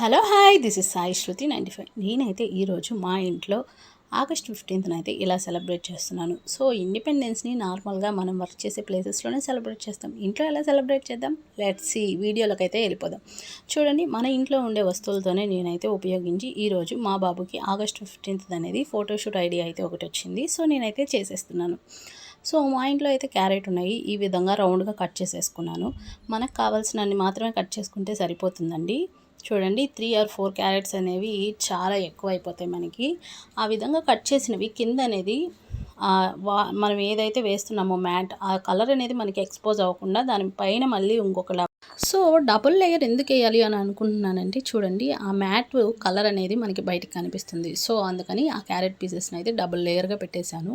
Hello hi this is Sai Shruti 95. నేనైతే ఈరోజు మా ఇంట్లో ఆగస్ట్ 15th అయితే ఇలా సెలబ్రేట్ చేస్తున్నాను. సో ఇండిపెండెన్స్ని నార్మల్గా మనం వర్క్ చేసే ప్లేసెస్లోనే సెలబ్రేట్ చేస్తాం. ఇంట్లో ఎలా సెలబ్రేట్ చేద్దాం? Let's see. వీడియోలోకి అయితే వెళ్ళిపోదాం. చూడండి, మన ఇంట్లో ఉండే వస్తువులతోనే నేనైతే ఉపయోగించి ఈరోజు మా బాబుకి ఆగస్ట్ 15th అనేది ఫోటోషూట్ ఐడియా అయితే ఒకటి వచ్చింది. సో నేనైతే చేసేస్తున్నాను. సో మా ఇంట్లో అయితే క్యారెట్ ఉన్నాయి. ఈ విధంగా రౌండ్గా కట్ చేసేసుకున్నాను. మనకు కావాల్సినన్ని మాత్రమే కట్ చేసుకుంటే సరిపోతుందండి. చూడండి, 3 or 4 క్యారెట్స్ అనేవి చాలా ఎక్కువ అయిపోతాయి మనకి. ఆ విధంగా కట్ చేసినవి కింద అనేది మనం ఏదైతే వేస్తున్నామో మ్యాట్, ఆ కలర్ అనేది మనకి ఎక్స్పోజ్ అవ్వకుండా దానిపైన మళ్ళీ ఇంకొకలా. సో డబుల్ లేయర్ ఎందుకు వేయాలి అని అనుకుంటున్నానంటే, చూడండి, ఆ మ్యాట్ కలర్ అనేది మనకి బయటికి కనిపిస్తుంది. సో అందుకని ఆ క్యారెట్ పీసెస్ని అయితే డబుల్ లేయర్గా పెట్టేశాను.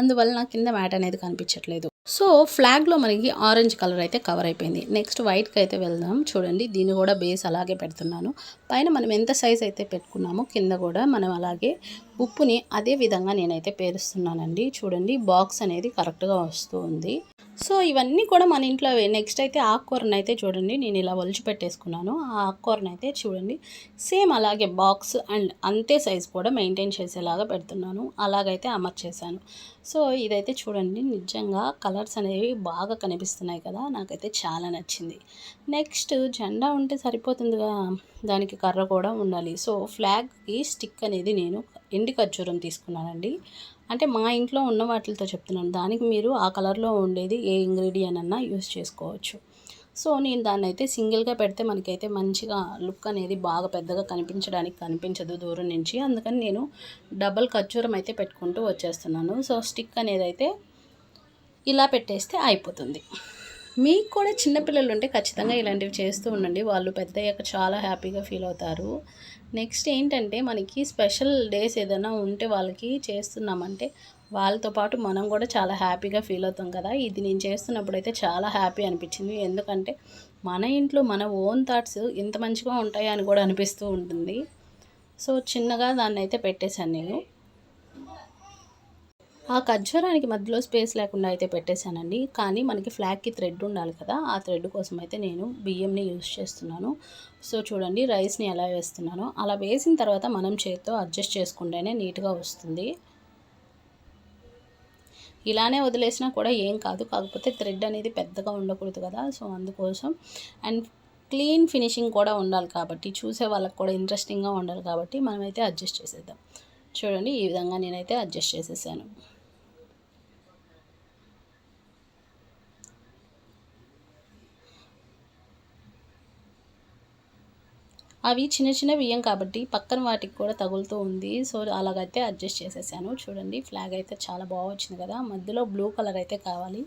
అందువల్ల కింద మ్యాట్ అనేది కనిపించట్లేదు. సో ఫ్లాగ్లో మనకి ఆరెంజ్ కలర్ అయితే కవర్ అయిపోయింది. నెక్స్ట్ వైట్కి అయితే వెళ్దాం. చూడండి, దీన్ని కూడా బేస్ అలాగే పెడుతున్నాను. పైన మనం ఎంత సైజ్ అయితే పెట్టుకున్నామో కింద కూడా మనం అలాగే ఉప్పుని అదే విధంగా నేనైతే పేరుస్తున్నానండి. చూడండి, బాక్స్ అనేది కరెక్ట్గా వస్తూ ఉంది. సో ఇవన్నీ కూడా మన ఇంట్లో నెక్స్ట్ అయితే ఆకుకూరను అయితే చూడండి, నేను ఇలా ఒలిచి పెట్టేసుకున్నాను. ఆ ఆకుకూరను అయితే చూడండి, సేమ్ అలాగే బాక్స్ అండ్ అంతే సైజ్ కూడా మెయింటైన్ చేసేలాగా పెడుతున్నాను. అలాగైతే అమర్చేసాను. సో ఇదైతే చూడండి, నిజంగా కలర్స్ అనేవి బాగా కనిపిస్తున్నాయి కదా, నాకైతే చాలా నచ్చింది. నెక్స్ట్ జెండా ఉంటే సరిపోతుందిగా, దానికి కర్ర కూడా ఉండాలి. సో ఫ్లాగ్కి స్టిక్ అనేది నేను ఎండి ఖర్జూరం తీసుకున్నానండి. అంటే మా ఇంట్లో ఉన్న వాటితో చెప్తున్నాను. దానికి మీరు ఆ కలర్లో ఉండేది ఏ ఇంగ్రీడియంట్ అన్నా యూస్ చేసుకోవచ్చు. సో నేను దాన్ని అయితే సింగిల్గా పెడితే మనకైతే మంచిగా లుక్ అనేది బాగా పెద్దగా కనిపించదు దూరం నుంచి. అందుకని నేను డబల్ ఖర్జూరం అయితే పెట్టుకుంటూ వచ్చేస్తున్నాను. సో స్టిక్ అనేది అయితే ఇలా పెట్టేస్తే అయిపోతుంది. మీకు కూడా చిన్నపిల్లలు ఉంటే ఖచ్చితంగా ఇలాంటివి చేస్తూ ఉండండి. వాళ్ళు పెద్దయ్యాక చాలా హ్యాపీగా ఫీల్ అవుతారు. నెక్స్ట్ ఏంటంటే, మనకి స్పెషల్ డేస్ ఏదైనా ఉంటే వాళ్ళకి చేస్తున్నామంటే వాళ్ళతో పాటు మనం కూడా చాలా హ్యాపీగా ఫీల్ అవుతాం కదా. ఇది నేను చేస్తున్నప్పుడు అయితే చాలా హ్యాపీ అనిపించింది. ఎందుకంటే మన ఇంట్లో మన ఓన్ థాట్స్ ఇంత మంచిగా ఉంటాయా అని కూడా అనిపిస్తూ ఉంటుంది. సో చిన్నగా దాన్ని అయితే పెట్టేశాను నేను. ఆ ఖర్జూరానికి మధ్యలో స్పేస్ లేకుండా అయితే పెట్టేశానండి. కానీ మనకి ఫ్లాగ్కి థ్రెడ్ ఉండాలి కదా, ఆ థ్రెడ్ కోసం అయితే నేను బియ్యంని యూస్ చేస్తున్నాను. సో చూడండి, రైస్ని ఎలా వేస్తున్నానో అలా వేసిన తర్వాత మనం చేత్తో అడ్జస్ట్ చేసుకుంటేనే నీట్గా వస్తుంది. ఇలానే వదిలేసినా కూడా ఏం కాదు, కాకపోతే థ్రెడ్ అనేది పెద్దగా ఉండకూడదు కదా. సో అందుకోసం అండ్ క్లీన్ ఫినిషింగ్ కూడా ఉండాలి కాబట్టి, చూసే వాళ్ళకి కూడా ఇంట్రెస్టింగ్గా ఉండాలి కాబట్టి మనమైతే అడ్జస్ట్ చేసేద్దాం. చూడండి, ఈ విధంగా నేనైతే అడ్జస్ట్ చేసేసాను. అవి చిన్న చిన్న బియ్యం కాబట్టి పక్కన వాటికి కూడా తగులుతూ ఉంది. సో అలాగైతే అడ్జస్ట్ చేసేసాను. చూడండి, ఫ్లాగ్ అయితే చాలా బాగా వచ్చింది కదా. మధ్యలో బ్లూ కలర్ అయితే కావాలి.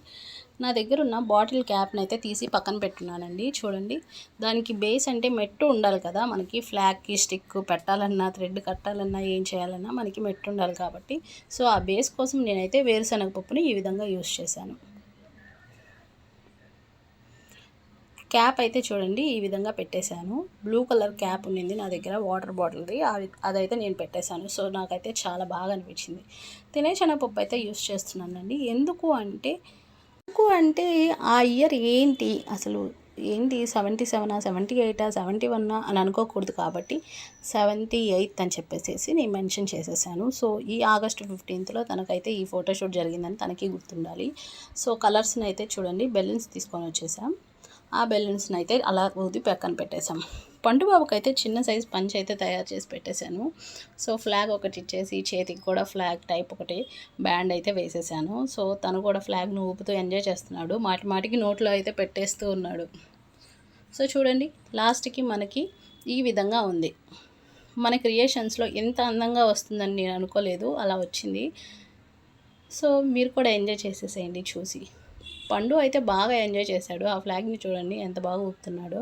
నా దగ్గర ఉన్న బాటిల్ క్యాప్ని అయితే తీసి పక్కన పెట్టున్నానండి. చూడండి, దానికి బేస్ అంటే మెట్టు ఉండాలి కదా మనకి. ఫ్లాగ్కి స్టిక్ పెట్టాలన్నా, థ్రెడ్ కట్టాలన్నా, ఏం చేయాలన్నా మనకి మెట్టు ఉండాలి కాబట్టి, సో ఆ బేస్ కోసం నేనైతే వేరుశనగ పప్పుని ఈ విధంగా యూస్ చేశాను. క్యాప్ అయితే చూడండి, ఈ విధంగా పెట్టేశాను. బ్లూ కలర్ క్యాప్ ఉండింది నా దగ్గర, వాటర్ బాటిల్ది. అదైతే నేను పెట్టేశాను. సో నాకైతే చాలా బాగా అనిపించింది. శనగపప్పు అయితే యూస్ చేస్తున్నానండి. ఎందుకు అంటే ఆ ఇయర్ ఏంటి అసలు, ఏంటి 77, 78, 71 అని అనుకోకూడదు కాబట్టి 78 అని చెప్పేసి నేను మెన్షన్ చేసేసాను. సో ఈ ఆగస్ట్ 15th తనకైతే ఈ ఫోటోషూట్ జరిగిందని తనకి గుర్తుండాలి. సో కలర్స్ని అయితే చూడండి, బెలూన్స్ తీసుకొని వచ్చేసాం. ఆ బెలూన్స్ని అయితే అలా ఊది పక్కన పెట్టేసాం. పండుబాబుకి అయితే చిన్న సైజ్ పంచ్ అయితే తయారు చేసి పెట్టేశాను. సో ఫ్లాగ్ ఒకటి ఇచ్చేసి చేతికి కూడా ఫ్లాగ్ టైప్ ఒకటి బ్యాండ్ అయితే వేసేసాను. సో తను కూడా ఫ్లాగ్ను ఊపుతూ ఎంజాయ్ చేస్తున్నాడు. మాటికి నోట్లో అయితే పెట్టేస్తూ ఉన్నాడు. సో చూడండి, లాస్ట్కి మనకి ఈ విధంగా ఉంది. మన క్రియేషన్స్లో ఎంత అందంగా వస్తుందని నేను అనుకోలేదు, అలా వచ్చింది. సో మీరు కూడా ఎంజాయ్ చేసేసేయండి చూసి. పండు అయితే బాగా ఎంజాయ్ చేశాడు. ఆ ఫ్లాగ్ని చూడండి ఎంత బాగా ఊపుతున్నాడో.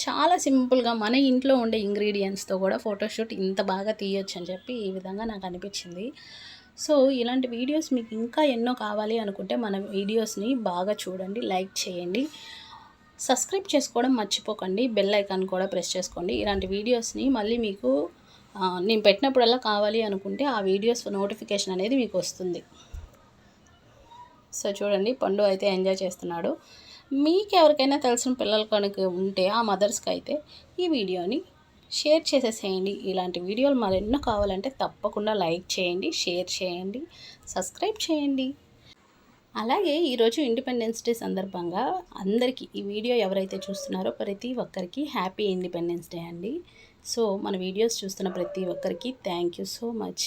చాలా సింపుల్గా మన ఇంట్లో ఉండే ఇంగ్రీడియంట్స్తో కూడా ఫోటోషూట్ ఇంత బాగా తీయొచ్చు అని చెప్పి ఈ విధంగా నాకు అనిపించింది. సో ఇలాంటి వీడియోస్ మీకు ఇంకా ఎన్నో కావాలి అనుకుంటే మన వీడియోస్ని బాగా చూడండి, లైక్ చేయండి, సబ్స్క్రైబ్ చేసుకోవడం మర్చిపోకండి, బెల్ ఐకాన్ కూడా ప్రెస్ చేసుకోండి. ఇలాంటి వీడియోస్ని మళ్ళీ మీకు నేను పెట్టినప్పుడల్లా కావాలి అనుకుంటే ఆ వీడియోస్ నోటిఫికేషన్ అనేది మీకు వస్తుంది. సో చూడండి, పండు అయితే ఎంజాయ్ చేస్తున్నాడు. మీకు ఎవరికైనా తెలిసిన పిల్లలు కనుక ఉంటే ఆ మదర్స్కి అయితే ఈ వీడియోని షేర్ చేసేసేయండి. ఇలాంటి వీడియోలు మరెన్నో కావాలంటే తప్పకుండా లైక్ చేయండి, షేర్ చేయండి, సబ్స్క్రైబ్ చేయండి. అలాగే ఈరోజు ఇండిపెండెన్స్ డే సందర్భంగా అందరికీ ఈ వీడియో ఎవరైతే చూస్తున్నారో ప్రతి ఒక్కరికి హ్యాపీ ఇండిపెండెన్స్ డే అండి. సో మన వీడియోస్ చూస్తున్న ప్రతి ఒక్కరికి థ్యాంక్ యూ సో మచ్.